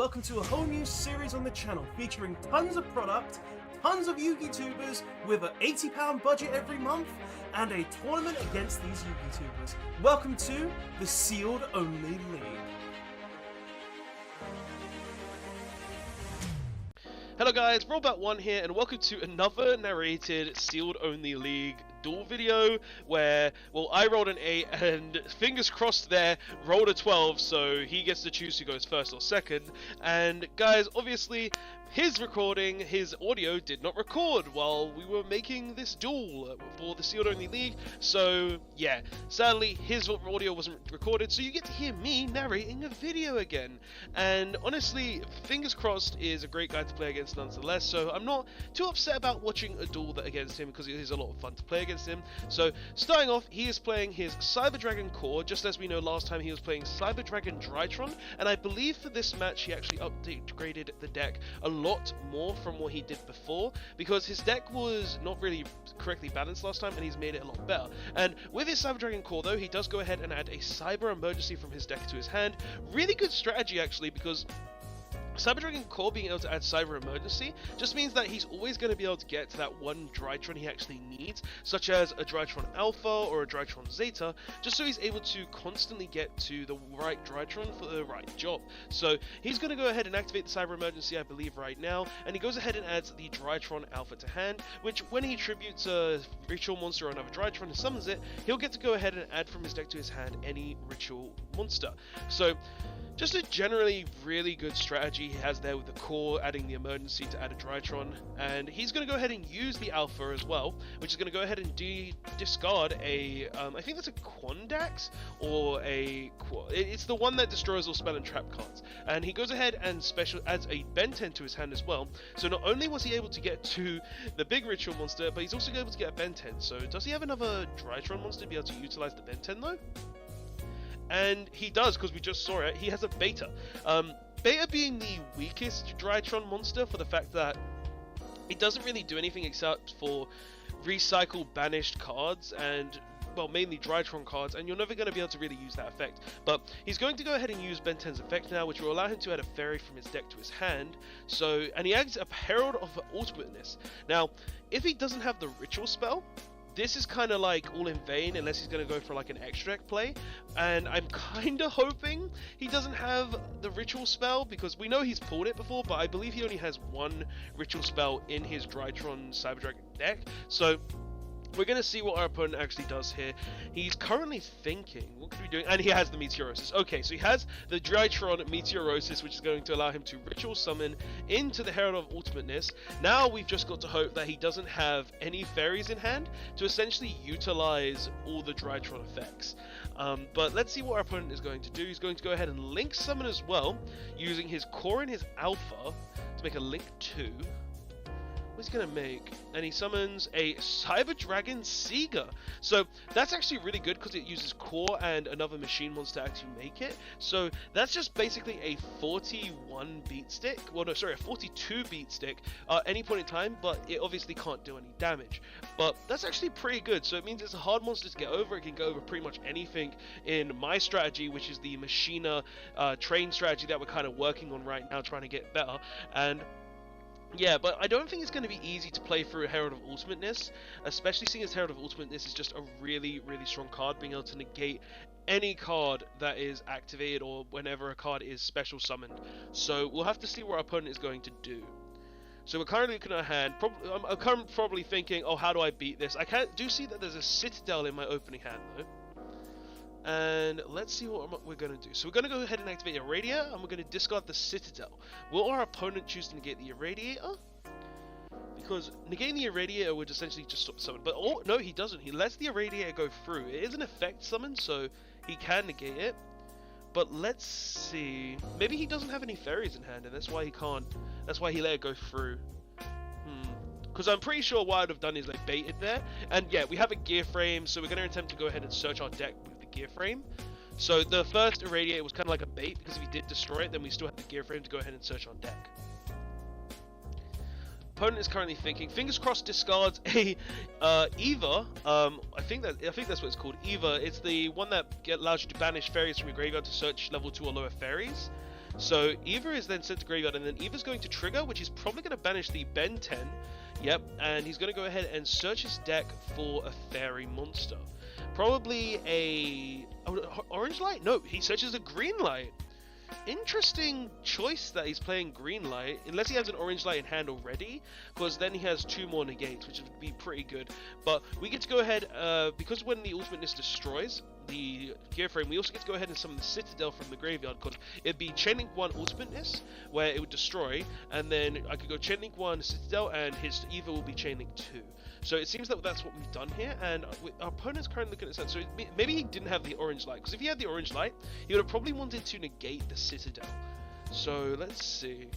welcome to a whole new series on the channel featuring tons of product, tons of Yu-Gi tubers with an £80 budget every month and a tournament against these Yu-Gi tubers. Welcome to the Sealed Only League. Hello guys, Robot1 here and welcome to another narrated Sealed Only League duel video where, well, I rolled an 8 and fingers crossed there rolled a 12, so he gets to choose who goes first or second. And guys, obviously his audio did not record while we were making this duel for the Sealed Only League, so yeah, sadly his audio wasn't recorded, so you get to hear me narrating a video again. And honestly, fingers crossed is a great guy to play against nonetheless, so I'm not too upset about watching a duel against him because it is a lot of fun to play against him. So starting off, he is playing his Cyber Dragon core, just as we know last time he was playing Cyber Dragon Drytron, and I believe for this match he actually upgraded the deck a lot more from what he did before, because his deck was not really correctly balanced last time and he's made it a lot better. And with his Cyber Dragon core though, he does go ahead and add a Cyber Emergency from his deck to his hand. Really good strategy actually, because Cyber Dragon Core being able to add Cyber Emergency just means that he's always going to be able to get to that one Drytron he actually needs, such as a Drytron Alpha or a Drytron Zeta, just so he's able to constantly get to the right Drytron for the right job. So he's going to go ahead and activate the Cyber Emergency, I believe, right now, and he goes ahead and adds the Drytron Alpha to hand, which when he tributes a ritual monster or another Drytron and summons it, he'll get to go ahead and add from his deck to his hand any ritual monster. So just a generally really good strategy he has there with the core, adding the emergency to add a Drytron, and he's going to go ahead and use the Alpha as well, which is going to go ahead and discard a, I think that's a Quandax, or it's the one that destroys all spell and trap cards, and he goes ahead and adds a Ben 10 to his hand as well. So not only was he able to get to the big ritual monster, but he's also able to get a Ben 10. So does he have another Drytron monster to be able to utilize the Ben 10 though? And he does, because we just saw it. He has a Beta. Beta being the weakest Drytron monster for the fact that it doesn't really do anything except for recycle banished cards and, well, mainly Drytron cards, and you're never going to be able to really use that effect. But he's going to go ahead and use Ben 10's effect now, which will allow him to add a fairy from his deck to his hand. So, and he adds a Herald of Ultimateness. Now, if he doesn't have the ritual spell, this is kind of like all in vain unless he's going to go for like an extra deck play, and I'm kind of hoping he doesn't have the ritual spell, because we know he's pulled it before, but I believe he only has one ritual spell in his Drytron Cyber Dragon deck. So we're going to see what our opponent actually does here. He's currently thinking, what could we do? And he has the Meteorosis. Okay, so he has the Drytron Meteorosis, which is going to allow him to ritual summon into the Herald of Ultimateness. Now we've just got to hope that he doesn't have any fairies in hand to essentially utilize all the Drytron effects. But let's see what our opponent is going to do. He's going to go ahead and link summon as well, using his core and his alpha to make a link 2. What's he gonna make? And he summons a Cyber Dragon Seeger. So that's actually really good because it uses core and another machine monster to actually make it. So that's just basically a 41 beat stick. Well, no, sorry, a 42 beat stick at any point in time, but it obviously can't do any damage. But that's actually pretty good. So it means it's a hard monster to get over. It can go over pretty much anything in my strategy, which is the Machina train strategy that we're kind of working on right now, trying to get better. And yeah, but I don't think it's going to be easy to play through a Herald of Ultimateness, especially seeing as Herald of Ultimateness is just a really, really strong card, being able to negate any card that is activated or whenever a card is special summoned. So we'll have to see what our opponent is going to do. So we're currently looking at our hand. I'm probably thinking, oh, how do I beat this? I do see that there's a Citadel in my opening hand, though. And let's see what we're going to do. So we're going to go ahead and activate Irradiator, and we're going to discard the Citadel. Will our opponent choose to negate the Irradiator? Because negating the Irradiator would essentially just stop the summon. But oh, no, he doesn't. He lets the Irradiator go through. It is an effect summon, so he can negate it. But let's see. Maybe he doesn't have any fairies in hand, and that's why he can't. That's why he let it go through. Because I'm pretty sure what I'd have done is like baited there. And yeah, we have a gear frame, so we're going to attempt to go ahead and search our deck with the gear frame. So the first Irradiator was kind of like a bait, because if we did destroy it, then we still have the gear frame to go ahead and search our deck. Opponent is currently thinking. Fingers crossed discards a Eva. I think that's what it's called. Eva. It's the one that allows you to banish fairies from your graveyard to search level 2 or lower fairies. So Eva is then sent to graveyard, and then Eva's going to trigger, which is probably going to banish the Ben 10. Yep, and he's going to go ahead and search his deck for a fairy monster. Probably a orange light? No, he searches a green light. Interesting choice that he's playing green light, unless he has an orange light in hand already, because then he has 2 more negates, which would be pretty good. But we get to go ahead, because when the ultimateness destroys the gear frame, we also get to go ahead and summon the Citadel from the graveyard, because it'd be Chainlink 1 ultimateness, where it would destroy, and then I could go Chainlink 1 Citadel, and his Eva will be Chainlink 2. So it seems that that's what we've done here, and our opponent's currently looking at that. So maybe he didn't have the orange light, because if he had the orange light, he would have probably wanted to negate the Citadel. So let's see.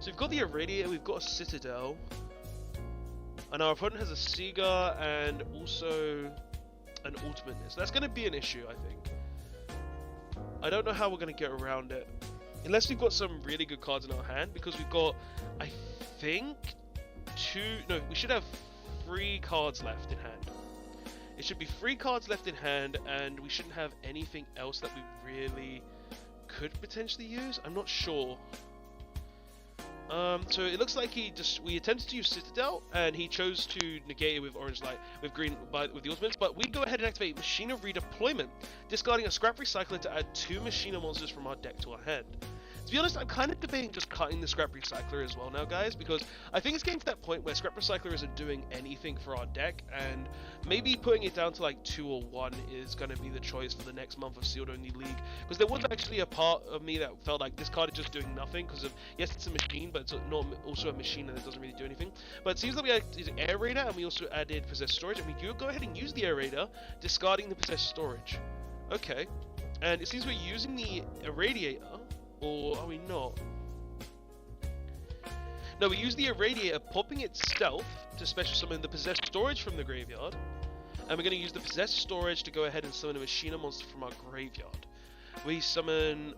So we've got the Irradiator, we've got a Citadel, and our opponent has a Seagull and also an Ultimateness. That's going to be an issue, I think. I don't know how we're going to get around it. Unless we've got some really good cards in our hand, because we've got, I think, we should have 3 cards left in hand. It should be 3 cards left in hand, and we shouldn't have anything else that we really could potentially use. I'm not sure. So it looks like we attempted to use Citadel, and he chose to negate it with orange light, with green, with the ultimates. But we go ahead and activate Machina redeployment, discarding a scrap recycler to add 2 Machina monsters from our deck to our hand. To be honest, I'm kind of debating just cutting the Scrap Recycler as well now, guys, because I think it's getting to that point where Scrap Recycler isn't doing anything for our deck, and maybe putting it down to like 2 or 1 is going to be the choice for the next month of Sealed Only League, because there was actually a part of me that felt like this card is just doing nothing, because of, yes, it's a machine, but it's not also a machine that doesn't really do anything. But it seems like we added Air Raider, and we also added Possessed Storage, and we do go ahead and use the Air Raider, discarding the Possessed Storage. Okay, and it seems we're using the Irradiator. Or are we not? No, we use the Irradiator, popping its stealth to special summon the Possessed Storage from the graveyard. And we're going to use the Possessed Storage to go ahead and summon a Machina monster from our graveyard. We summon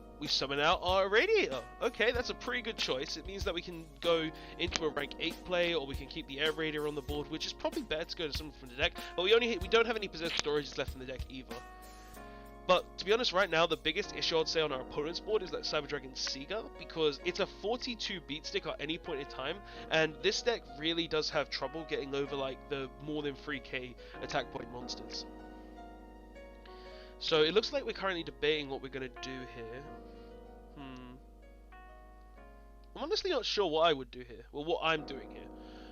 out our Irradiator. Okay, that's a pretty good choice. It means that we can go into a rank 8 play, or we can keep the Air Raider on the board, which is probably better to go to someone from the deck. But we don't have any Possessed Storages left in the deck either. But to be honest, right now, the biggest issue I'd say on our opponent's board is that Cyber Dragon Seagull, because it's a 42 beat stick at any point in time, and this deck really does have trouble getting over like the more than 3k attack point monsters. So it looks like we're currently debating what we're going to do here. I'm honestly not sure what I would do here, or what I'm doing here.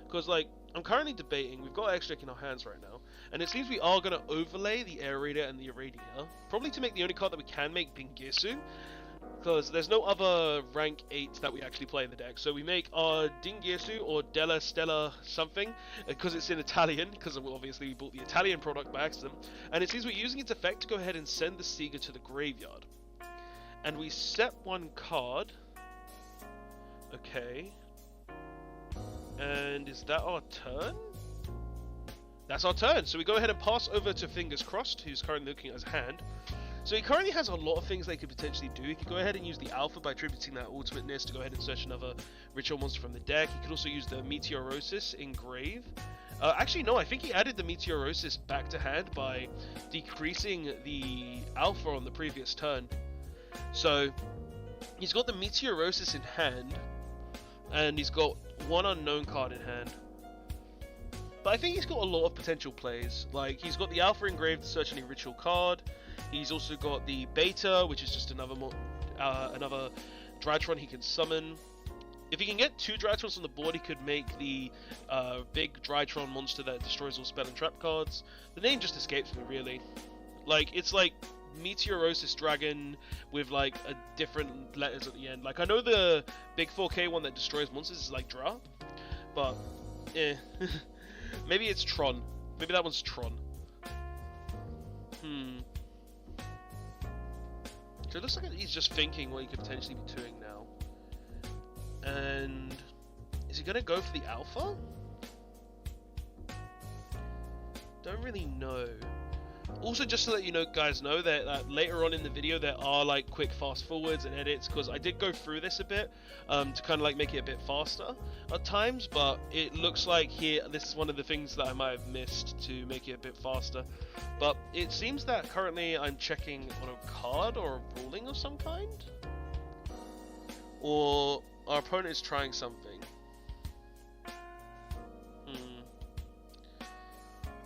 Because, like, I'm currently debating, we've got X-Deck in our hands right now, and it seems we are going to overlay the Air Raider and the Irradiator, probably to make the only card that we can make Bingisu, because there's no other rank 8 that we actually play in the deck. So we make our Dingirsu or Della Stella something, because it's in Italian, because obviously we bought the Italian product by accident, and it seems we're using its effect to go ahead and send the Seagull to the graveyard. And we set 1 card. Okay. And is that our turn? That's our turn. So we go ahead and pass over to Fingerscrossed, who's currently looking at his hand. So he currently has a lot of things they could potentially do. He could go ahead and use the Alpha by tributing that ultimateness to go ahead and search another ritual monster from the deck. He could also use the Meteorosis Engrave. Actually, no, I think he added the Meteorosis back to hand by decreasing the Alpha on the previous turn. So he's got the Meteorosis in hand, and he's got 1 unknown card in hand. But I think he's got a lot of potential plays. Like, he's got the Alpha Engraved to search any ritual card. He's also got the Beta, which is just another Drytron he can summon. If he can get 2 Drytrons on the board, he could make the big Drytron monster that destroys all spell and trap cards. The name just escapes me, really. Like, it's like Meteorosis Dragon with like a different letters at the end. Like, I know the big 4K one that destroys monsters is like Dra, but maybe it's Tron. Maybe that one's Tron. So it looks like he's just thinking what he could potentially be doing now. And is he gonna go for the Alpha? Don't really know. Also, just to let you know, guys, know that later on in the video there are like quick fast forwards and edits, because I did go through this a bit to kind of like make it a bit faster at times, but it looks like here this is one of the things that I might have missed to make it a bit faster. But it seems that currently I'm checking on a card or a ruling of some kind, or our opponent is trying something.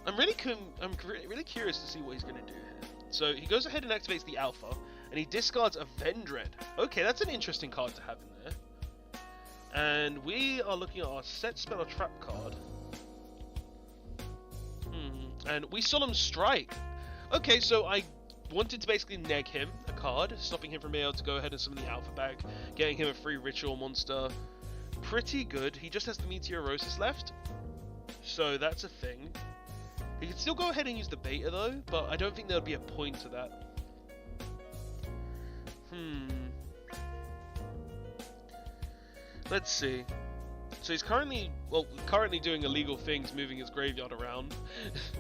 I'm really curious to see what he's going to do here. So he goes ahead and activates the Alpha, and he discards a Vendread. Okay, that's an interesting card to have in there. And we are looking at our set spell or trap card. And we Solemn Strike. Okay, so I wanted to basically neg him a card, stopping him from being able to go ahead and summon the Alpha back, getting him a free ritual monster. Pretty good. He just has the Meteorosis left, so that's a thing. He can still go ahead and use the beta though, but I don't think there'll be a point to that. Let's see. So he's currently doing illegal things, moving his graveyard around.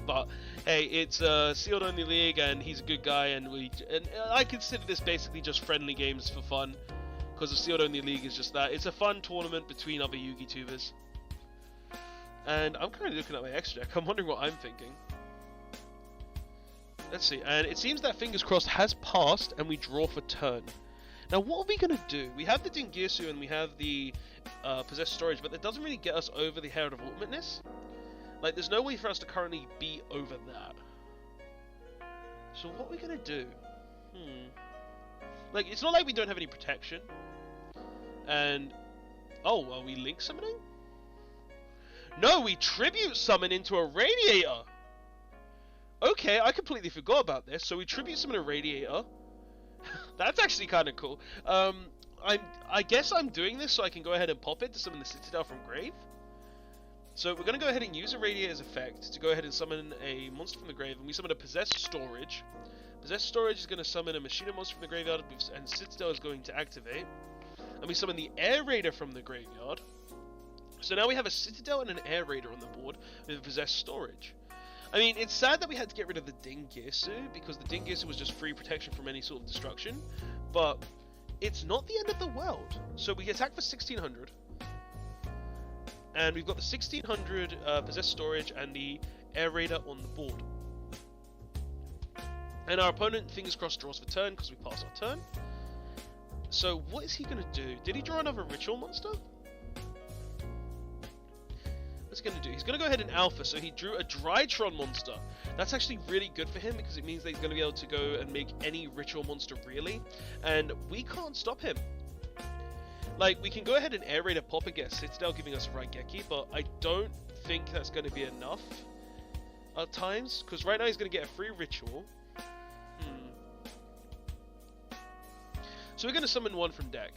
But hey, it's a sealed only league, and he's a good guy, and I consider this basically just friendly games for fun, because the sealed only league is just that. It's a fun tournament between other Yugi tubers. And I'm currently looking at my extra deck. I'm wondering what I'm thinking. Let's see. And it seems that Fingers Crossed has passed, and we draw for turn. Now, what are we going to do? We have the Dingirsu and we have the Possessed Storage, but that doesn't really get us over the Herald of Ultimateness. Like, there's no way for us to currently be over that. So what are we going to do? Like, it's not like we don't have any protection. And... oh, are we Link Summoning? No, we Tribute Summon into a Radiator! Okay, I completely forgot about this. So we Tribute Summon a Radiator. That's actually kind of cool. I guess I'm doing this so I can go ahead and pop it to summon the Citadel from grave. So we're going to go ahead and use a Radiator's effect to go ahead and summon a monster from the grave. And we summon a Possessed Storage. Possessed Storage is going to summon a Machina monster from the graveyard, and Citadel is going to activate. And we summon the Air Raider from the graveyard. So now we have a Citadel and an Air Raider on the board with a Possessed Storage. I mean, it's sad that we had to get rid of the Dingirsu, because the Dingirsu was just free protection from any sort of destruction, but it's not the end of the world. So we attack for 1600, and we've got the 1600 Possessed Storage and the Air Raider on the board. And our opponent, Fingers Crossed, draws for turn, because we pass our turn. So what is he going to do? Did he draw another Ritual Monster? What's he going to do? He's going to go ahead and Alpha, so he drew a Drytron monster. That's actually really good for him, because it means that he's going to be able to go and make any Ritual monster, really. And we can't stop him. Like, we can go ahead and Air Raider pop and get a Citadel, giving us a Raigeki, but I don't think that's going to be enough at times, because right now he's going to get a free Ritual. So we're going to summon one from deck.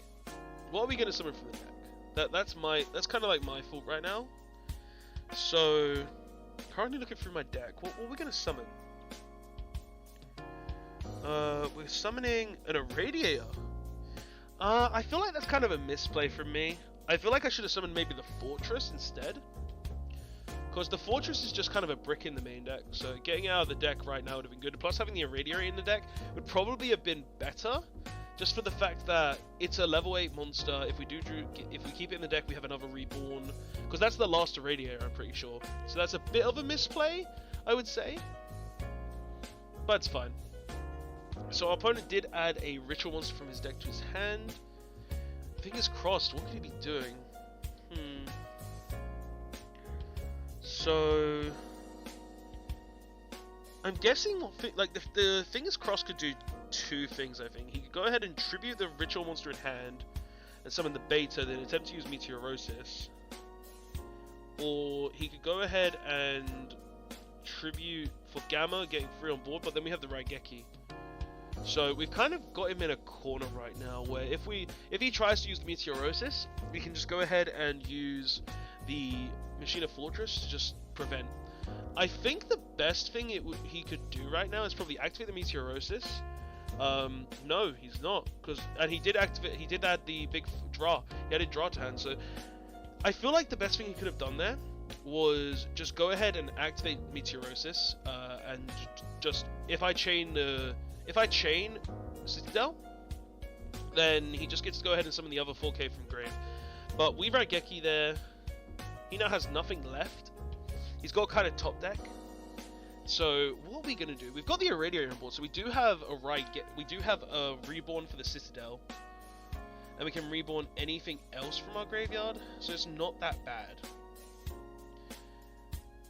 What are we going to summon from the deck? That's kind of like my fault right now. So, currently looking through my deck, what are we going to summon? We're summoning an Irradiator. I feel like that's kind of a misplay from me. I feel like I should have summoned maybe the Fortress instead. Because the Fortress is just kind of a brick in the main deck, so getting it out of the deck right now would have been good. Plus having the Irradiator in the deck would probably have been better. Just for the fact that it's a level 8 monster. If we keep it in the deck, we have another Reborn. Because that's the last Irradiator, I'm pretty sure. So that's a bit of a misplay, I would say. But it's fine. So our opponent did add a Ritual monster from his deck to his hand. Fingers crossed, what could he be doing? So... I'm guessing the Fingers Crossed could do two things, I think. He could go ahead and tribute the Ritual monster in hand and summon the beta, then attempt to use Meteorosis. Or he could go ahead and tribute for Gamma, getting free on board, but then we have the Raigeki. So we've kind of got him in a corner right now, where if he tries to use the Meteorosis, we can just go ahead and use the Machina Fortress to just prevent. I think the best thing he could do right now is probably activate the Meteorosis. No, he's not, and he did add the big draw. He added draw to hand, so I feel like the best thing he could have done there was just go ahead and activate Meteorosis and just if I chain Citadel, then he just gets to go ahead and summon the other 4K from grave. But we Raigeki there. He now has nothing left. He's got kind of top deck. So what are we gonna do? We've got the Irradiator on board, so we do have a reborn for the Citadel, and we can reborn anything else from our graveyard. So it's not that bad.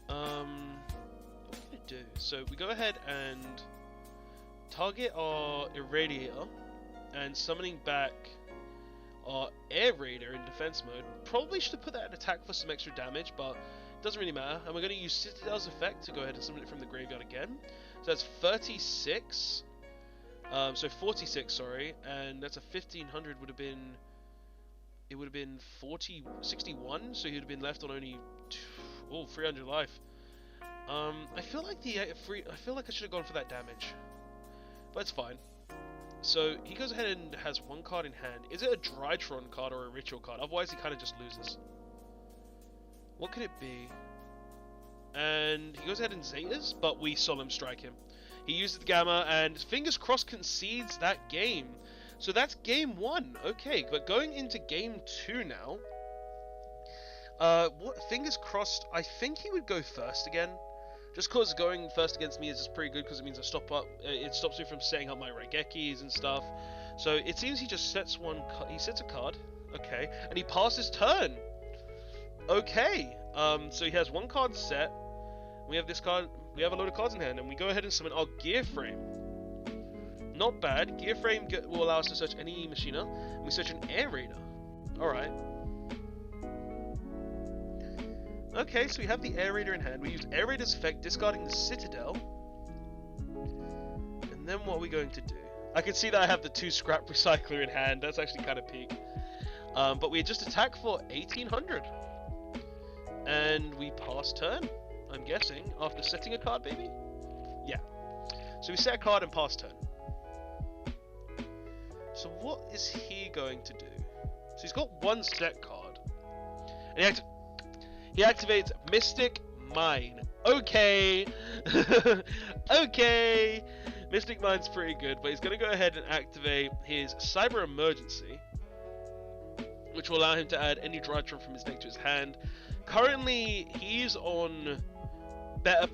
What are we gonna do? So we go ahead and target our Irradiator, and summoning back our Air Raider in defense mode. Probably should have put that in attack for some extra damage, but it doesn't really matter. And we're going to use Citadel's effect to go ahead and summon it from the graveyard again. So that's 36. So 46, sorry. And that's a 1500 would have been... It would have been 61, so he would have been left on only 300 life. I feel like I should have gone for that damage, but it's fine. So he goes ahead and has one card in hand. Is it a Drytron card or a Ritual card? Otherwise he kind of just loses. What could it be? And he goes ahead and Zetas, but we Solemn Strike him. He uses the Gamma, and fingers crossed concedes that game. So that's game 1. Okay, but going into game 2 now. Fingers crossed, I think he would go first again. Just because going first against me is just pretty good, because it means it stops me from setting up my Raigekis and stuff. So it seems he just sets he sets a card, okay, and he passes turn. Okay, so he has one card set. We have this card. We have a load of cards in hand, and we go ahead and summon our Gear Frame. Not bad. Gear Frame will allow us to search any Machina. We search an Air Raider. All right. Okay, so we have the Air Raider in hand. We use Air Raider's effect, discarding the Citadel. And then what are we going to do? I can see that I have the 2 Scrap Recycler in hand. That's actually kind of peak. But we just attack for 1800. And we pass turn, I'm guessing, after setting a card, maybe? Yeah. So we set a card and pass turn. So what is he going to do? So he's got one set card. And he activates Mystic Mine. Okay. Okay. Mystic Mine's pretty good, but he's going to go ahead and activate his Cyber Emergency, which will allow him to add any Drytron from his deck to his hand. Currently, he's on better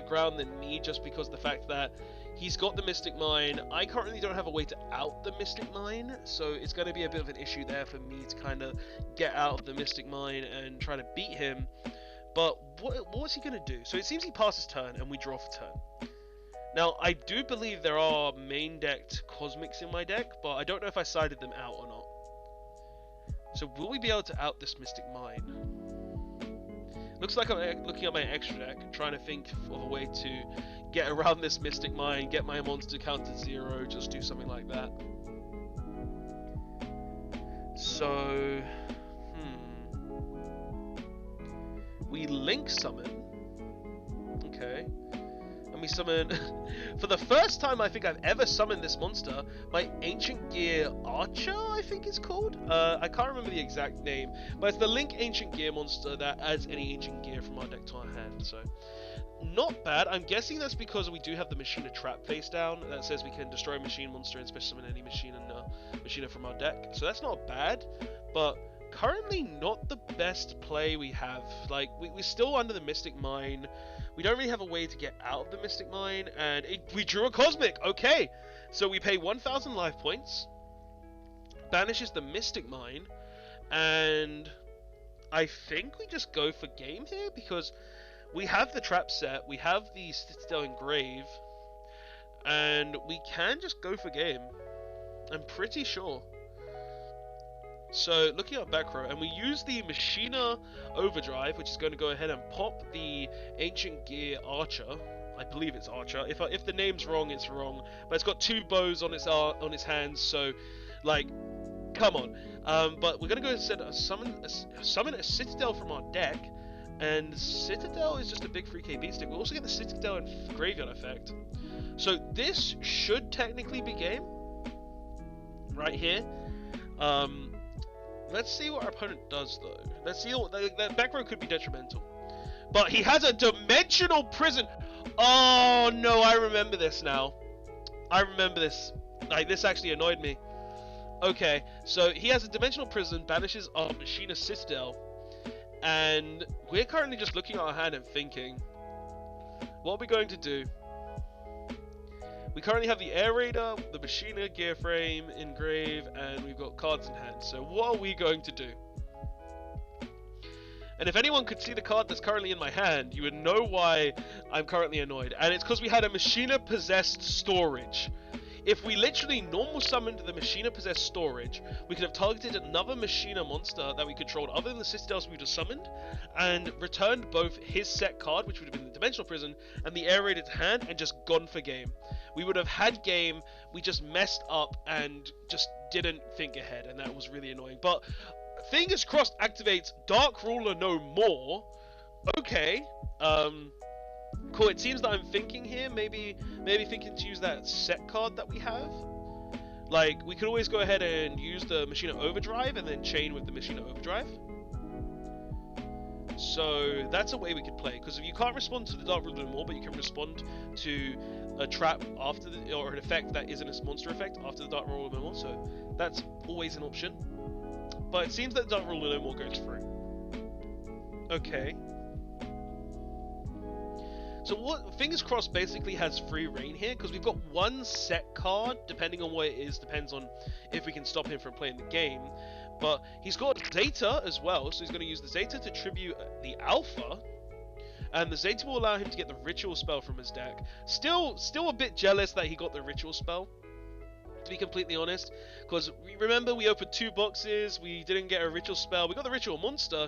ground than me, just because of the fact that he's got the Mystic Mine. I currently don't have a way to out the Mystic Mine, so it's going to be a bit of an issue there for me to kind of get out of the Mystic Mine and try to beat him. But what's he going to do? So it seems he passes turn, and we draw for turn. Now, I do believe there are main decked Cosmics in my deck, but I don't know if I sided them out or not. So will we be able to out this Mystic Mine? Looks like I'm looking at my extra deck, trying to think of a way to get around this Mystic Mine, get my monster count to 0, just do something like that. So, we Link Summon. Okay. And we summon, for the first time I think I've ever summoned this monster, my Ancient Gear Archer, I think it's called. I can't remember the exact name, but it's the Link Ancient Gear monster that adds any Ancient Gear from our deck to our hand, so not bad. I'm guessing that's because we do have the Machina trap face down that says we can destroy a machine monster and special summon any Machina from our deck, so that's not bad, but currently not the best play we have. Like, we're still under the Mystic Mine. We don't really have a way to get out of the Mystic Mine, and we drew a Cosmic. Okay, so we pay 1,000 life points, banishes the Mystic Mine, and I think we just go for game here, because we have the trap set, we have the Citadel Engrave, and we can just go for game. I'm pretty sure. So, looking at back row, and we use the Machina Overdrive, which is going to go ahead and pop the Ancient Gear Archer. I believe it's Archer. If the name's wrong, it's wrong. But it's got 2 bows on its hands, so, like, come on. But we're going to go and summon a Citadel from our deck, and Citadel is just a big free KB stick. We'll also get the Citadel and Graveyard effect. So this should technically be game. Right here. Let's see what our opponent does, though. Let's see what that back row could be detrimental. But he has a Dimensional Prison. Oh no, I remember this now. I remember this. Like, this actually annoyed me. Okay, so he has a dimensional prison, banishes our Machina Citadel, and we're currently just looking at our hand and thinking, what are we going to do? We currently have the Air Raider, the Machina gear frame, engrave, and we've got cards in hand. So what are we going to do? And if anyone could see the card that's currently in my hand, you would know why I'm currently annoyed. And it's because we had a Machina possessed storage. If we literally normal summoned the Machina possessed storage, we could have targeted another Machina monster that we controlled other than the Citadels we just summoned, and returned both his set card, which would have been the Dimensional Prison, and the Air Raider to hand, and just gone for game. We would have had game, we just messed up and just didn't think ahead, and that was really annoying. But fingers crossed activates Dark Ruler no more. Okay, cool. It seems that I'm thinking here, maybe thinking to use that set card that we have. Like, we could always go ahead and use the Machina Overdrive and then chain with the Machina Overdrive. So that's a way we could play, because if you can't respond to the Dark Ruler no more, but you can respond to a trap after the, or an effect that isn't a monster effect after the Dark Ruler no more, so that's always an option. But it seems that Dark Ruler no more goes through. Okay. So what, fingers crossed basically has free reign here, because we've got one set card, depending on what it is, depends on if we can stop him from playing the game. But he's got Zeta as well, so he's going to use the Zeta to tribute the Alpha, and the Zeta will allow him to get the Ritual spell from his deck. Still a bit jealous that he got the Ritual spell, to be completely honest, because remember we opened 2 boxes, we didn't get a Ritual spell, we got the Ritual monster,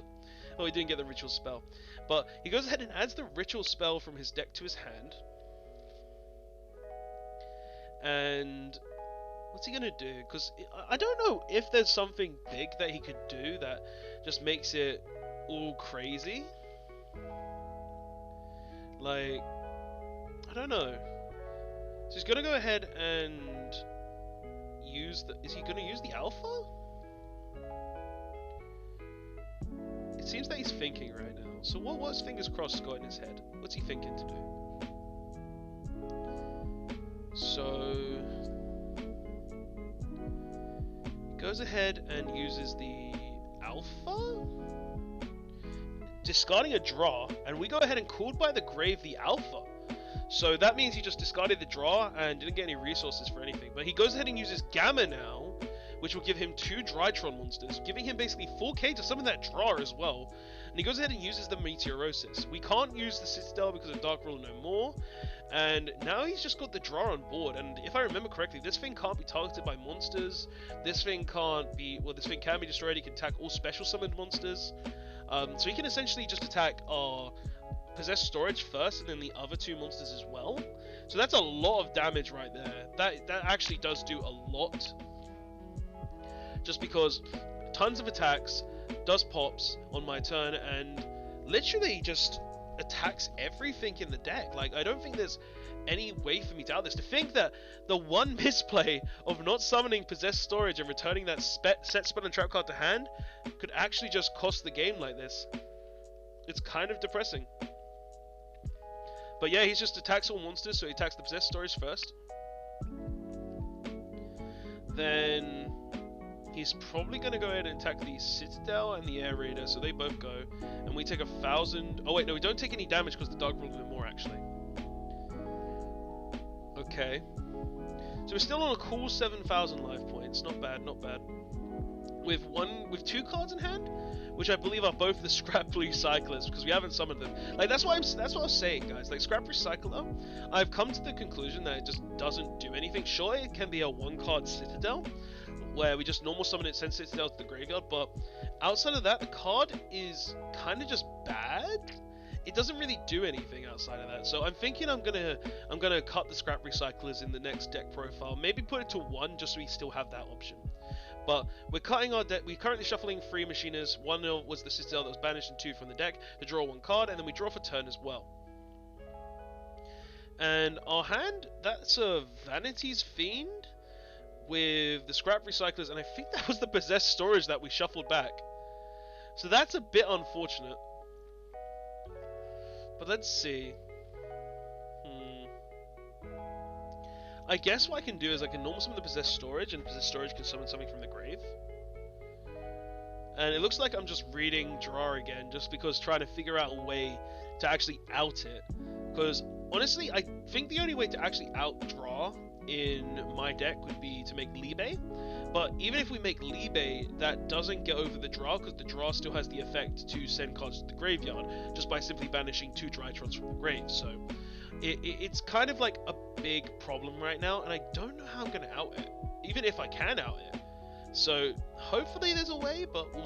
but we didn't get the Ritual spell. But he goes ahead and adds the Ritual spell from his deck to his hand. And what's he gonna do? Because I don't know if there's something big that he could do that just makes it all crazy. Like, I don't know. So he's gonna go ahead and use the... Is he gonna use the Alpha? It seems that he's thinking right now. So what's fingers crossed got in his head? What's he thinking to do? So he goes ahead and uses the Alpha, discarding a draw, and we go ahead and called by the grave the Alpha. So that means he just discarded the draw and didn't get any resources for anything. But he goes ahead and uses Gamma now, which will give him 2 Drytron monsters, giving him basically 4k to summon that draw as well. And he goes ahead and uses the Meteorosis. We can't use the Citadel because of Dark Ruler no more, and now he's just got the draw on board. And if I remember correctly, this thing can't be targeted by monsters. This thing can't be... Well, this thing can be destroyed. He can attack all special summoned monsters. So he can essentially just attack our Possessed Storage first, and then the other 2 monsters as well. So that's a lot of damage right there. That actually does do a lot. Just because tons of attacks, does pops on my turn, and literally just attacks everything in the deck. Like, I don't think there's any way for me to out this. To think that the one misplay of not summoning Possessed Storage and returning that set spell and trap card to hand could actually just cost the game like this. It's kind of depressing. But yeah, he just attacks all monsters, so he attacks the Possessed Storage first. Then he's probably going to go ahead and attack the Citadel and the Air Raider, so they both go. And we take 1,000... Oh wait, no, we don't take any damage because the Dark Ruler no more, actually. Okay. So we're still on a cool 7,000 life points. Not bad, not bad. With 2 cards in hand, which I believe are both the Scrap Recyclers, because we haven't summoned them. Like, that's what I was saying, guys. Like, Scrap Recycler, I've come to the conclusion that it just doesn't do anything. Sure, it can be a 1-card Citadel, where we just normal summon it, send Citadel to the graveyard, but outside of that, the card is kind of just bad. It doesn't really do anything outside of that. So I'm thinking I'm gonna cut the Scrap Recyclers in the next deck profile. Maybe put it to 1 just so we still have that option. But we're cutting our deck. We're currently shuffling 3 Machinas. 1 was the Citadel that was banished, and 2 from the deck to draw 1 card, and then we draw for turn as well. And our hand, that's a Vanity's Fiend with the Scrap Recyclers, and I think that was the Possessed Storage that we shuffled back. So that's a bit unfortunate. But let's see. I guess what I can do is I can normal summon the Possessed Storage, and Possessed Storage can summon something from the grave. And it looks like I'm just reading draw again, just because trying to figure out a way to actually out it. Because honestly, I think the only way to actually outdraw in my deck would be to make Libe. But even if we make Libe, that doesn't get over the draw, because the draw still has the effect to send cards to the graveyard, just by simply banishing 2 Drytrons from the grave. So it's kind of like a big problem right now, and I don't know how I'm going to out it, even if I can out it. So hopefully there's a way, but we will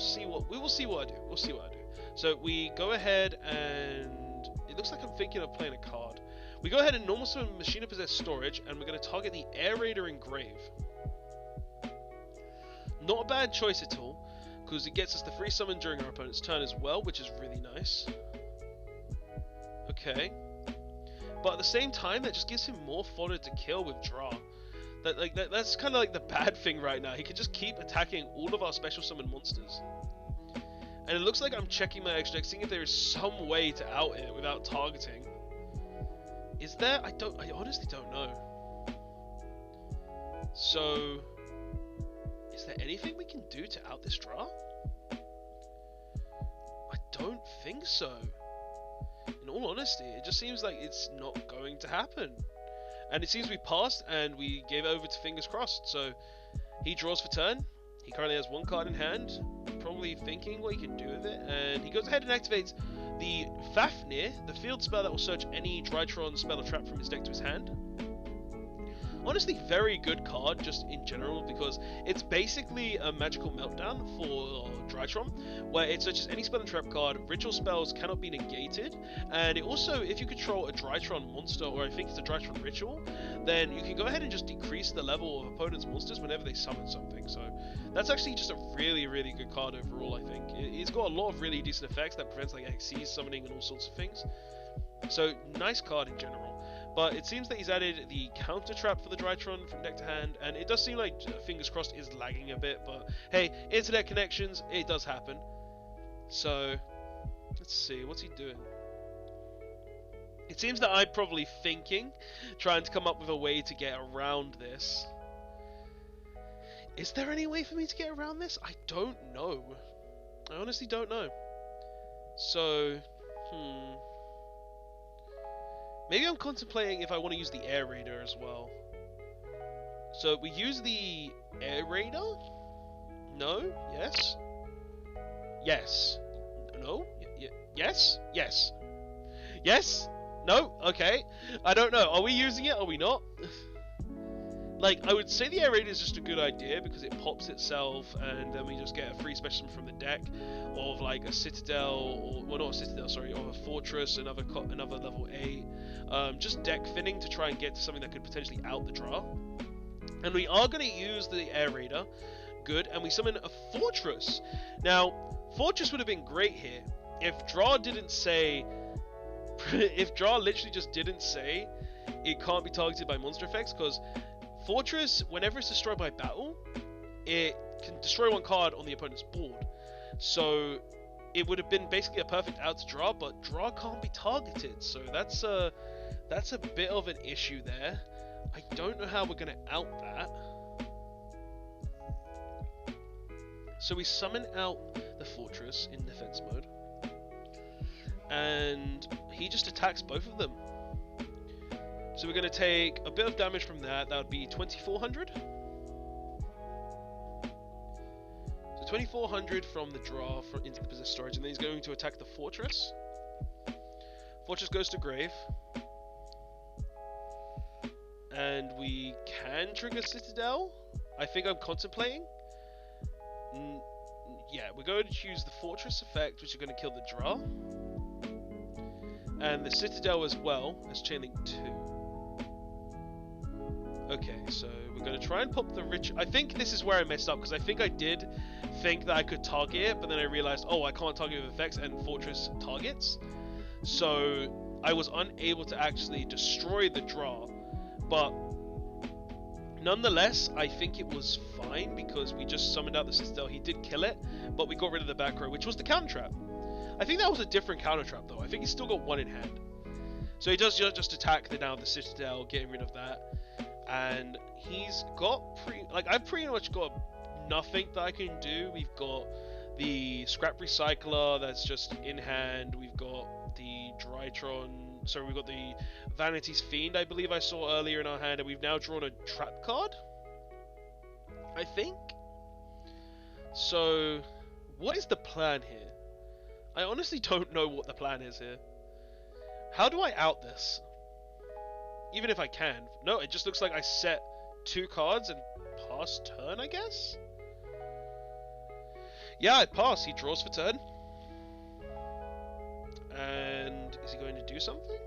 see what I do. We'll see what I do. So we go ahead, and it looks like I'm thinking of playing a card. We go ahead and normal summon Machina Possessed Storage, and we're going to target the Air Raider in grave. Not a bad choice at all, because it gets us the free summon during our opponent's turn as well, which is really nice. Okay. But at the same time, that just gives him more fodder to kill with draw. That's kind of like the bad thing right now. He can just keep attacking all of our special summon monsters. And it looks like I'm checking my extra deck, seeing if there is some way to out it without targeting. Is there? I honestly don't know. So, is there anything we can do to out this draw? I don't think so. In all honesty, it just seems like it's not going to happen. And it seems we passed, and we gave it over to fingers crossed. So he draws for turn. He currently has 1 card in hand, probably thinking what he can do with it. And he goes ahead and activates the Fafnir, the field spell that will search any Drytron spell or trap from his deck to his hand. Honestly, very good card just in general, because it's basically a magical meltdown for Drytron, where it searches any spell and trap card, ritual spells cannot be negated, and it also, if you control a Drytron monster, or I think it's a Drytron ritual, then you can go ahead and just decrease the level of opponent's monsters whenever they summon something. So that's actually just a really, really good card overall, I think. It's got a lot of really decent effects that prevents like XCs summoning and all sorts of things. So nice card in general. But it seems that he's added the counter trap for the Drytron from deck to hand, and it does seem like fingers crossed is lagging a bit, but hey, internet connections, it does happen. So let's see, what's he doing? It seems that I'm probably trying to come up with a way to get around this. Is there any way for me to get around this? I don't know. I honestly don't know. So, maybe I'm contemplating if I want to use the Air Raider as well. So we use the Air Raider? No? Yes? Yes? No? Yes? Yes? Yes? No? Okay. I don't know. Are we using it? Are we not? Like, I would say the Air Raider is just a good idea because it pops itself, and then we just get a free special from the deck of like a Citadel, or well, not a Citadel, sorry, of a Fortress, another level 8. Just deck thinning to try and get to something that could potentially out the draw. And we are going to use the Air Raider. Good. And we summon a Fortress. Now, Fortress would have been great here if draw didn't say... if draw literally just didn't say it can't be targeted by monster effects, because Fortress, whenever it's destroyed by battle, it can destroy 1 card on the opponent's board. So it would have been basically a perfect out to draw, but draw can't be targeted. So that's a bit of an issue there. I don't know how we're going to out that. So we summon out the Fortress in defense mode, and he just attacks both of them. So we're going to take a bit of damage from that. That would be 2400. So 2400 from the draw into the Possessed Storage, and then he's going to attack the Fortress. Fortress goes to grave. And we can trigger Citadel. I think I'm contemplating. Yeah, we're going to choose the Fortress effect, which is going to kill the draw. And the Citadel as well as Chainlink 2. Okay, so we're going to try and pop the rich... I think this is where I messed up, because I think I did think that I could target it, but then I realized, oh, I can't target with effects, and Fortress targets. So I was unable to actually destroy the draw, but nonetheless, I think it was fine, because we just summoned out the Citadel. He did kill it, but we got rid of the back row, which was the counter trap. I think that was a different counter trap, though. I think he's still got 1 in hand. So he does just attack the Citadel, getting rid of that. and he's got I've pretty much got nothing that I can do. We've got the scrap recycler that's just in hand. We've got the Drytron. Sorry, we've got the Vanity's Fiend, I believe I saw earlier in our hand, and we've now drawn a trap card, I think. So, what is the plan here? I honestly don't know what the plan is here. How do I out this? Even if I can. No, it just looks like I set 2 cards and pass turn, I guess? Yeah, I pass. He draws for turn. And is he going to do something?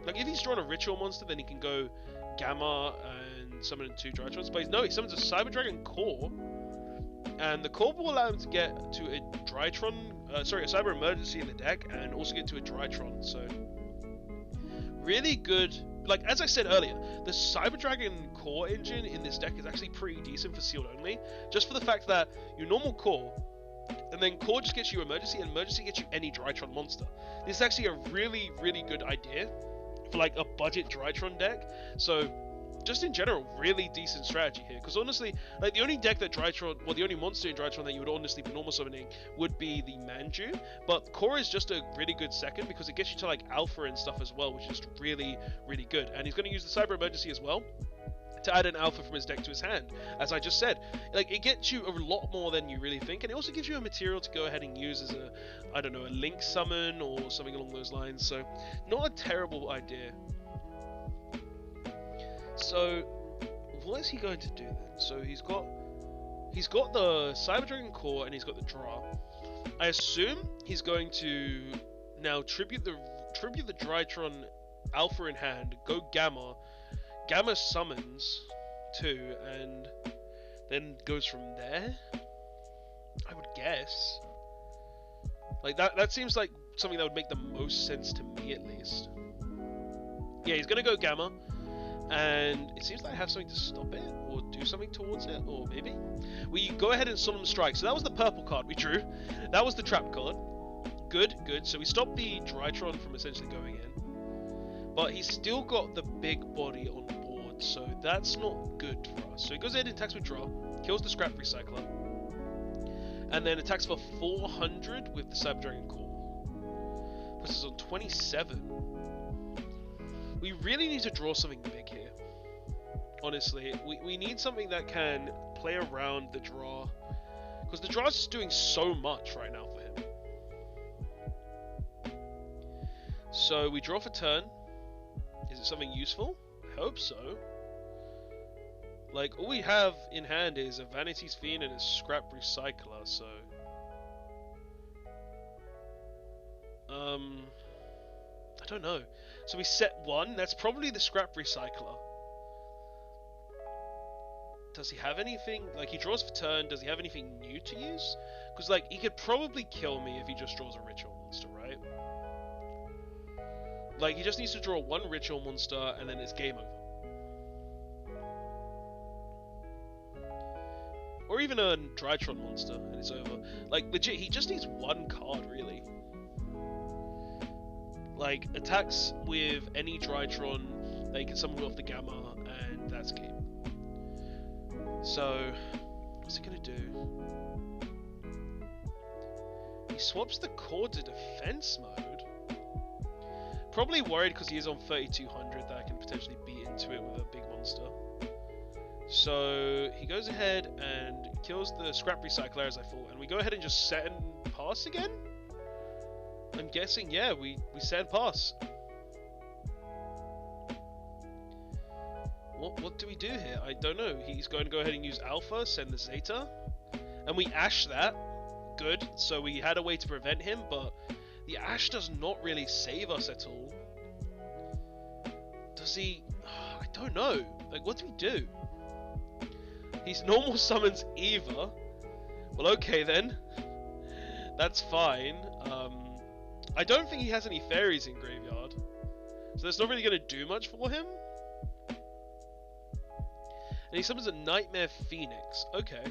Like, if he's drawn a ritual monster, then he can go Gamma and summon 2 Drytrons. But no, he summons a Cyber Dragon Core. And the core will allow him to get to a Drytron, a Cyber Emergency in the deck, and also get to a Drytron. So, really good. Like, as I said earlier, the Cyber Dragon core engine in this deck is actually pretty decent for sealed only. Just for the fact that your normal core, and then core just gets you emergency, and emergency gets you any Drytron monster. This is actually a really, really good idea for like a budget Drytron deck. So, just in general, really decent strategy here. Because honestly, like the only deck that Drytron, well, the only monster in Drytron that you would honestly be normal summoning would be the Manju. But Core is just a really good second because it gets you to like Alpha and stuff as well, which is really, really good. And he's going to use the Cyber Emergency as well to add an Alpha from his deck to his hand. As I just said, like it gets you a lot more than you really think, and it also gives you a material to go ahead and use as a, I don't know, a Link summon or something along those lines. So, not a terrible idea. So, what is he going to do then? So he's got the Cyber Dragon Core and he's got the draw. I assume he's going to now tribute the Drytron Alpha in hand, go Gamma. Gamma summons 2 and then goes from there. I would guess. Like that seems like something that would make the most sense to me at least. Yeah, he's gonna go Gamma. And it seems like I have something to stop it, or do something towards it, or maybe. We go ahead and Solemn Strike. So that was the purple card we drew. That was the trap card. Good, good. So we stopped the Drytron from essentially going in. But he's still got the big body on board, so that's not good for us. So he goes ahead and attacks with draw, kills the Scrap Recycler, and then attacks for 400 with the Cyber Dragon Core. Puts us on 27. We really need to draw something big here. Honestly, we need something that can play around the draw. Because the draw's just doing so much right now for him. So we draw for turn. Is it something useful? I hope so. Like, all we have in hand is a Vanity's Fiend and a Scrap Recycler, so... I don't know. So we set 1. That's probably the Scrap Recycler. Does he have anything? Like, he draws for turn. Does he have anything new to use? Because, like, he could probably kill me if he just draws a Ritual Monster, right? Like, he just needs to draw 1 Ritual Monster, and then it's game over. Or even a Drytron Monster, and it's over. Like, legit, he just needs 1 card, really. Like, attacks with any Drytron, they can summon off the Gamma, and that's game. So, what's he gonna do? He swaps the core to defense mode. Probably worried because he is on 3200 that I can potentially beat into it with a big monster. So, he goes ahead and kills the Scrap Recycler as I thought, and we go ahead and just set and pass again? I'm guessing, yeah, we set and pass. What do we do here? I don't know. He's going to go ahead and use Alpha, send the Zeta. And we Ash that. Good. So we had a way to prevent him, but the Ash does not really save us at all. Does he... I don't know. Like, what do we do? He's normal summons Eva. Well, okay then. That's fine. I don't think he has any fairies in graveyard, so that's not really going to do much for him. And he summons a Nightmare Phoenix. Okay.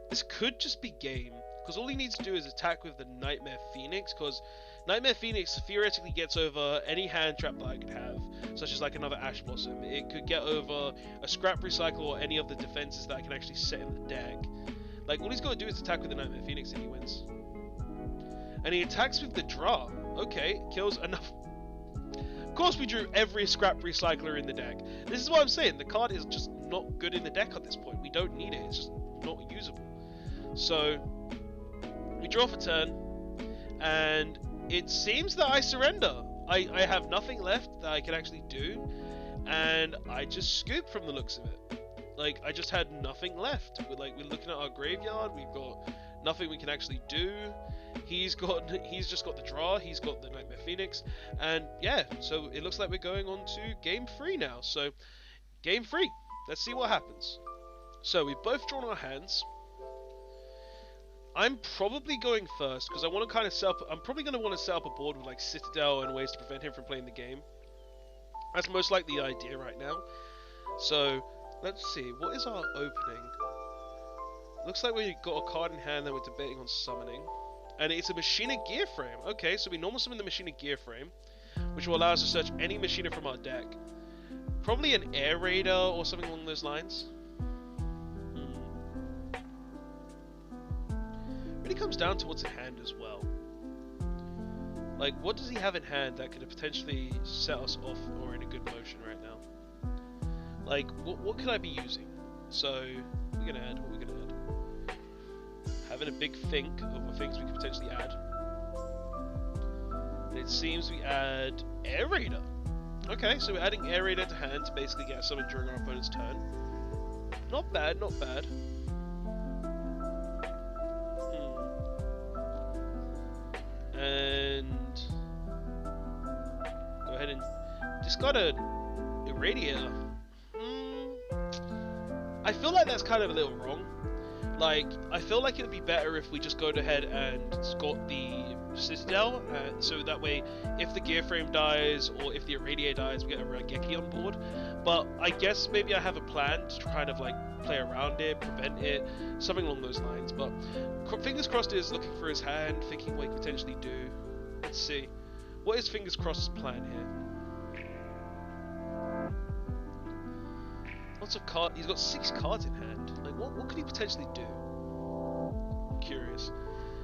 This could just be game, because all he needs to do is attack with the Nightmare Phoenix, because Nightmare Phoenix theoretically gets over any hand trap that I could have, such as like another Ash Blossom. It could get over a Scrap Recycle or any of the defenses that I can actually set in the deck. Like, all he's got to do is attack with the Nightmare Phoenix and he wins. And he attacks with the Draw. Okay, kills enough. Of course we drew every Scrap Recycler in the deck. This is what I'm saying, the card is just not good in the deck at this point. We don't need it, it's just not usable. So, we draw for turn, and it seems that I surrender. I have nothing left that I can actually do, and I just scoop from the looks of it. Like, I just had nothing left. We're looking at our graveyard, we've got nothing we can actually do. He's just got the draw, he's got the Nightmare Phoenix, and yeah, so it looks like we're going on to game 3 now. So, game 3, let's see what happens. So, we've both drawn our hands. I'm probably going first, because I want to kind of set up, I'm probably going to want to set up a board with like Citadel and ways to prevent him from playing the game. That's most likely the idea right now. So, let's see, what is our opening? Looks like we've got a card in hand that we're debating on summoning. And it's a Machina Gear Frame. Okay, so we normal summon the Machina Gear Frame, which will allow us to search any Machina from our deck. Probably an Air Raider or something along those lines. Really comes down to what's in hand as well. Like, what does he have in hand that could potentially set us off or in a good motion right now? Like, what could I be using? So, we're gonna add, what we're gonna add. Having a big think of the things we could potentially add. And it seems we add Air Raider. Okay, so we're adding Air Raider to hand to basically get someone during our opponent's turn. Not bad, not bad. And go ahead and discard a Irradiator. I feel like that's kind of a little wrong. Like, I feel like it would be better if we just go ahead and got the Citadel, so that way, if the Gear Frame dies, or if the Irradiator dies, we get a Raigeki on board. But I guess maybe I have a plan to kind of like play around it, prevent it, something along those lines. But Fingers Crossed is looking for his hand, thinking what he could potentially do. Let's see. What is Fingers Crossed's plan here? Lots of cards. He's got 6 cards in hand. Like, what could he potentially do? I'm curious.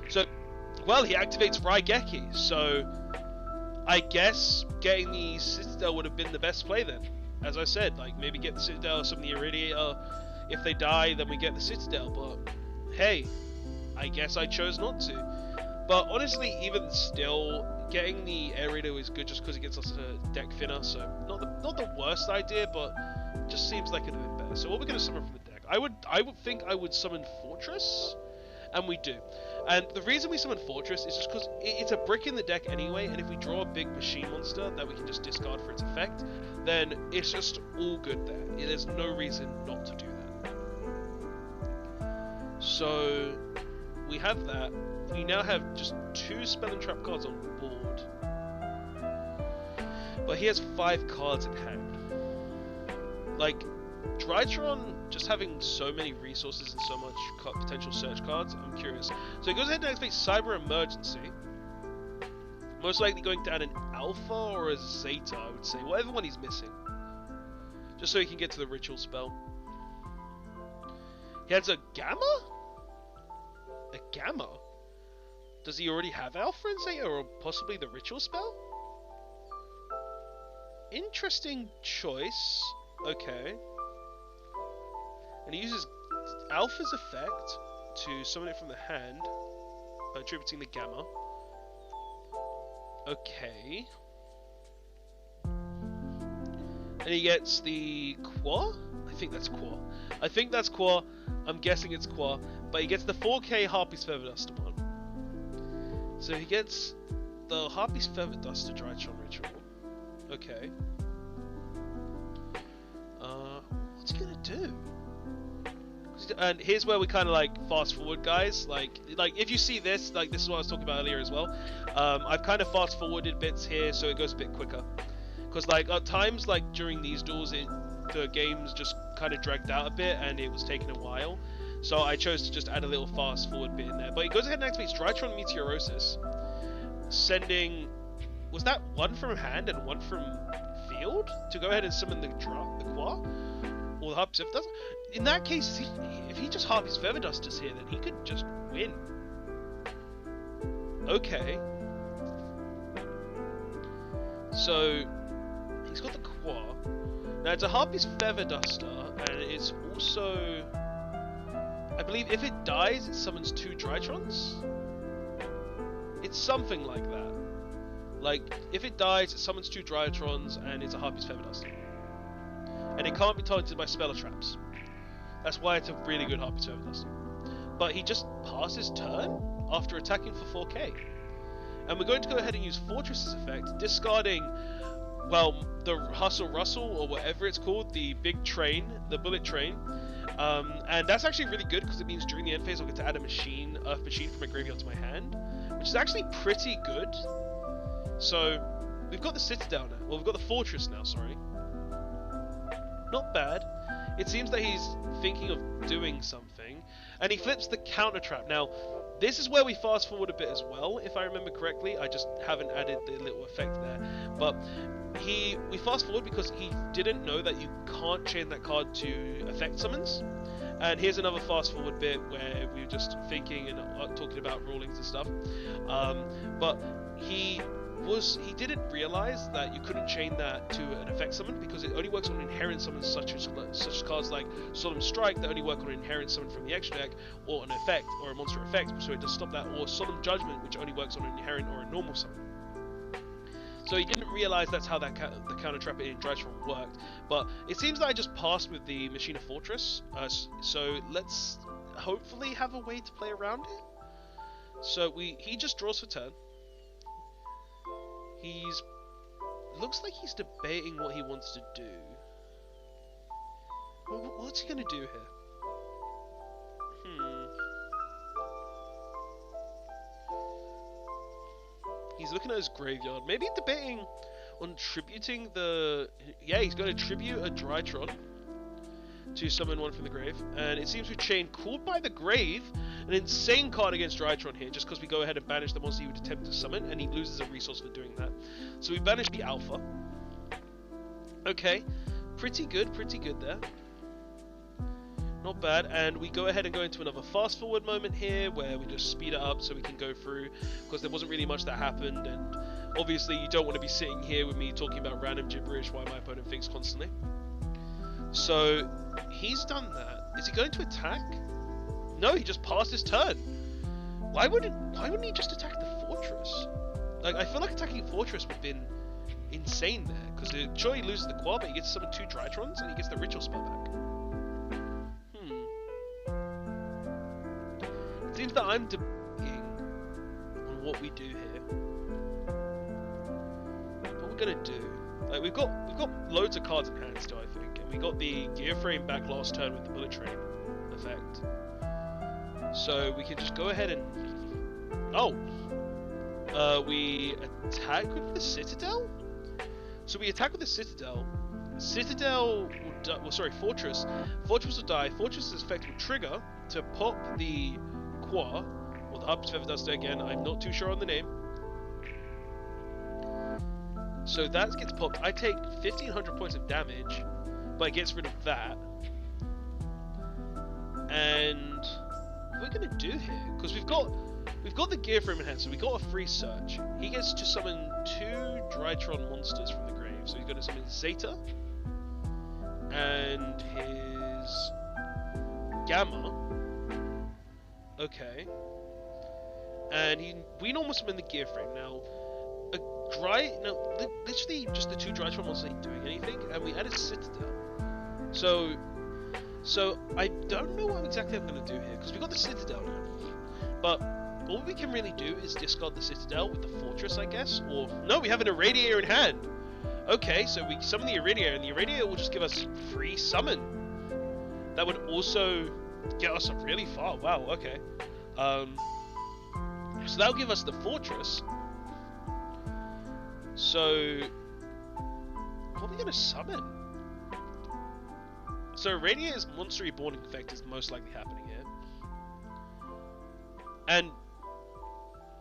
So, well, he activates Raigeki. So, I guess getting the Citadel would have been the best play then. As I said, like, maybe get the Citadel, some of the Irradiator. If they die, then we get the Citadel. But, hey, I guess I chose not to. But honestly, even still, getting the Air Raider is good just because it gets us a deck thinner. So, not the worst idea, but just seems like it would have been better. So what we're going to summon from the deck, I would think I would summon Fortress, and we do. And the reason we summon Fortress is just because it's a brick in the deck anyway, and if we draw a big machine monster that we can just discard for its effect, then it's just all good there. There's no reason not to do that. So we have that. We now have just 2 Spell and Trap cards on board, but he has 5 cards in hand. Like, Drytron just having so many resources and so much potential search cards, I'm curious. So he goes ahead and activates Cyber Emergency. Most likely going to add an Alpha or a Zeta, I would say. Whatever one he's missing. Just so he can get to the Ritual spell. He has a Gamma? A Gamma? Does he already have Alpha and Zeta or possibly the Ritual spell? Interesting choice. Okay. And he uses Alpha's effect to summon it from the hand by attributing the Gamma. Okay. And he gets the Qua? I think that's Qua. I think that's Qua. I'm guessing it's Qua. But he gets the 4K Harpy's Feather Duster one. So he gets the Harpy's Feather Duster Drytron Ritual. Okay. What's he gonna do? And here's where we kind of like fast forward, guys. Like if you see this, like this is what I was talking about earlier as well. I've kind of fast forwarded bits here so it goes a bit quicker. Because like at times, like during these duels, the game's just kind of dragged out a bit and it was taking a while. So I chose to just add a little fast forward bit in there. But he goes ahead and activates Drytron Meteorosis, sending, was that one from hand and one from field to go ahead and summon the Qua? Or the Harpy's Feather Duster? In that case, if he just Harpy's Feather Dusters here, then he could just win. Okay. So, he's got the Qua. Now, it's a Harpy's Feather Duster, and it's also, I believe if it dies, it summons 2 Drytrons? It's something like that. Like, if it dies, it summons 2 Drytrons, and it's a Harpy's Feather Duster. And it can't be targeted by spell or traps. That's why it's a really good Harpy's Feather Duster. But he just passes turn after attacking for 4k. And we're going to go ahead and use Fortress's effect, discarding, well, the Hustle Rustle, or whatever it's called, the big train, the bullet train. And that's actually really good, because it means during the end phase I'll get to add a machine, Earth Machine from my graveyard to my hand, which is actually pretty good. So, we've got the Citadel now. Well, we've got the Fortress now, sorry. Not bad. It seems that he's thinking of doing something, and he flips the counter trap. Now, this is where we fast forward a bit as well, if I remember correctly. I just haven't added the little effect there. But we fast forward because he didn't know that you can't chain that card to effect summons. And here's another fast forward bit where we were just thinking and talking about rulings and stuff. But he didn't realize that you couldn't chain that to an effect summon because it only works on inherent summons such as cards like Solemn Strike that only work on an inherent summon from the extra deck, or an effect or a monster effect, so it does stop that, or Solemn Judgment, which only works on an inherent or a normal summon. So he didn't realize that's how that the counter trap in Drytron worked. But it seems that I just passed with the Machina Fortress, so let's hopefully have a way to play around it. So he just draws for turn. Looks like he's debating what he wants to do. What's he gonna do here? He's looking at his graveyard. Maybe debating on tributing the... Yeah, he's going to tribute a Drytron to summon one from the grave. And it seems we chain Called by the Grave, an insane card against Drytron here, just because we go ahead and banish the monster he would attempt to summon, and he loses a resource for doing that. So we banish the Alpha. Okay, pretty good there. Not bad, and we go ahead and go into another fast forward moment here, where we just speed it up so we can go through, because there wasn't really much that happened, and obviously you don't want to be sitting here with me talking about random gibberish while my opponent thinks constantly. So, he's done that. Is he going to attack? No, he just passed his turn. Why wouldn't he just attack the Fortress? Like, I feel like attacking Fortress would have been insane there, because sure he loses the Qua, but he gets to summon 2 Drytrons, and he gets the Ritual spell back. It seems that I'm debating on what we do here. What we're gonna do? Like we've got loads of cards in hand still, I think, and we got the Gear Frame back last turn with the Bullet Train effect. So we can just go ahead and we attack with the Citadel. So we attack with the Citadel. Citadel will Fortress. Fortress will die. Fortress's effect will trigger to pop the Qua, or the Harpy's Feather Duster again, I'm not too sure on the name. So that gets popped. I take 1500 points of damage, but it gets rid of that. And what are we gonna do here? Because we've got the Gear Frame in hand, so we got a free search. He gets to summon 2 Drytron monsters from the grave. So he's gonna summon Zeta and his Gamma. Okay. And we normally summon the Gear Frame. Now, literally just the 2 Drytron monsters ain't doing anything, and we added Citadel. So I don't know what exactly I'm going to do here, because we've got the Citadel now. But all we can really do is discard the Citadel with the Fortress, I guess. Or, no, we have an Irradiator in hand. Okay, so we summon the Irradiator, and the Irradiator will just give us free summon. That would also get us up really far. Wow, okay. So that'll give us the Fortress. So, what are we going to summon? So Radiator's Monster Reborn effect is most likely happening here. And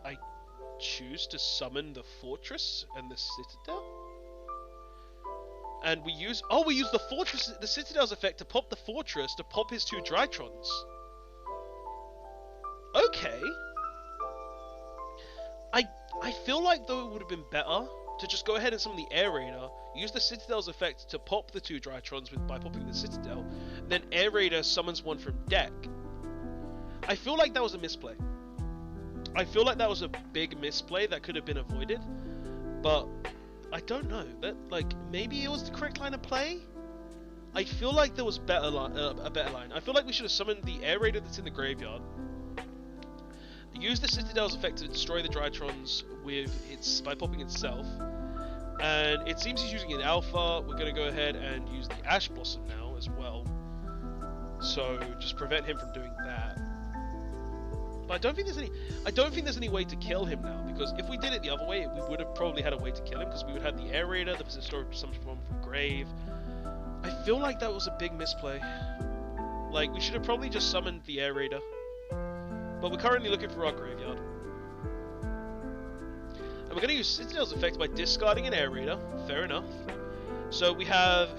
I choose to summon the Fortress and the Citadel? And we use the Fortress, the Citadel's effect to pop the Fortress to pop his 2 Drytrons. Okay. I feel like though it would have been better to just go ahead and summon the Air Raider, use the Citadel's effect to pop the 2 Drytrons by popping the Citadel, then Air Raider summons one from deck. I feel like that was a misplay. I feel like that was a big misplay that could have been avoided, but I don't know. That maybe it was the correct line of play. I feel like there was a better line. I feel like we should have summoned the Air Raider that's in the graveyard. Use the Citadel's effect to destroy the Drytrons by popping itself. And it seems he's using an Alpha. We're going to go ahead and use the Ash Blossom now as well. So just prevent him from doing that. But I don't think there's any way to kill him now, because if we did it the other way, we would have probably had a way to kill him, because we would have the Air Raider, the Destroy some from grave. I feel like that was a big misplay. Like, we should have probably just summoned the Air Raider. But we're currently looking for our graveyard. And we're going to use Citadel's effect by discarding an Air Raider. Fair enough. So we have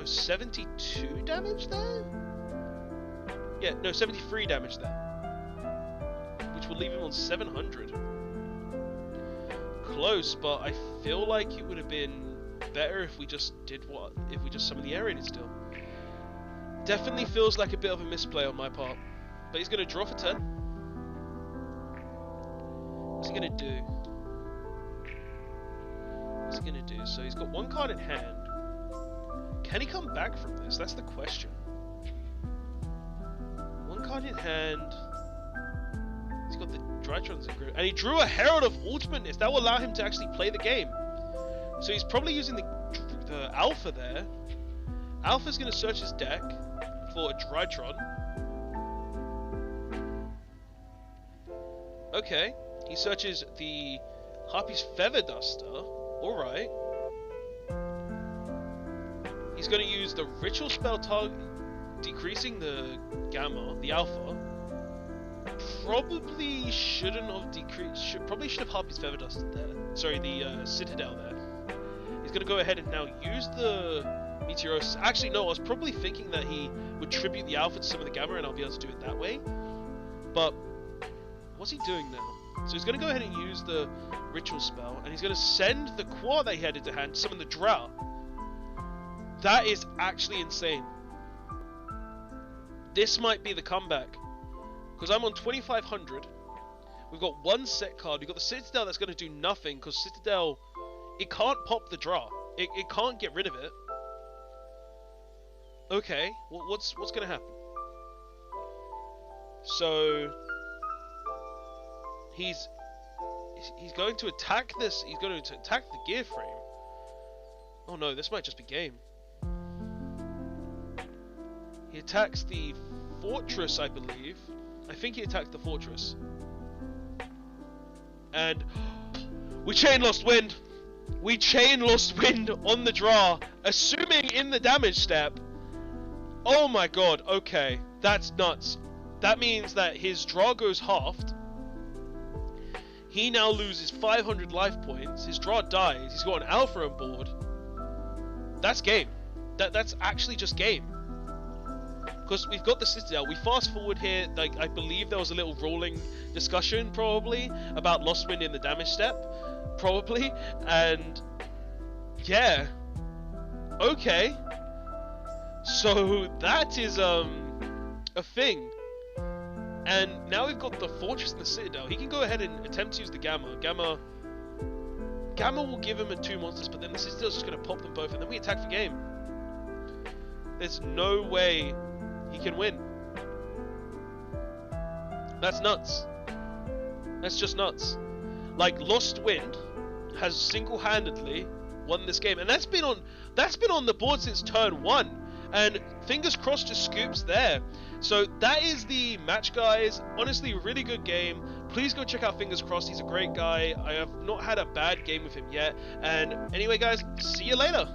72 damage there? Yeah, no, 73 damage there. Which will leave him on 700. Close, but I feel like it would have been better if we just summoned the Air Raider still. Definitely feels like a bit of a misplay on my part. But he's going to draw for 10. What's he going to do? What's he going to do? So he's got 1 card in hand. Can he come back from this? That's the question. 1 card in hand. He's got the Drytrons in grip. And he drew a Herald of Ultimateness. That will allow him to actually play the game. So he's probably using the Alpha there. Alpha's going to search his deck for a Drytron. Okay, he searches the Harpy's Feather Duster. Alright. He's going to use the Ritual Spell target, decreasing the Gamma, the Alpha. Probably shouldn't have decreased. Probably should have Harpy's Feather Duster there. Sorry, the Citadel there. He's going to go ahead and now use the Meteoros. Actually, no, I was probably thinking that he would tribute the Alpha to some of the Gamma and I'll be able to do it that way. But what's he doing now? So he's going to go ahead and use the Ritual Spell, and he's going to send the Quad that he had into hand to summon the Drow. That is actually insane. This might be the comeback. Because I'm on 2500. We've got 1 set card. We've got the Citadel that's going to do nothing, because Citadel, it can't pop the Drow. It can't get rid of it. Okay, what's going to happen? So he's going to attack this. He's going to attack the gear frame. Oh no, this might just be game. He attacks the fortress, I believe. I think he attacked the fortress. And we chain Lost Wind. We chain Lost Wind on the draw, assuming in the damage step. Oh my god, okay. That's nuts. That means that his draw goes halved. He now loses 500 life points. His draw dies. He's got an Alpha on board. That's game. That's actually just game. Because we've got the Citadel. We fast forward here. Like, I believe there was a little rolling discussion probably about Lost Wind in the damage step. Probably. And yeah. Okay. So that is a thing. And now we've got the Fortress and the Citadel. He can go ahead and attempt to use the Gamma. Gamma will give him 2 monsters, but then the Citadel's just going to pop them both, and then we attack for game. There's no way he can win. That's nuts. That's just nuts. Like, Lost Wind has single-handedly won this game, and that's been on the board since turn 1. And fingers crossed just scoops there. So that is the match, guys. Honestly, really good game. Please go check out Fingers Crossed. He's a great guy. I have not had a bad game with him yet. And anyway, guys, see you later.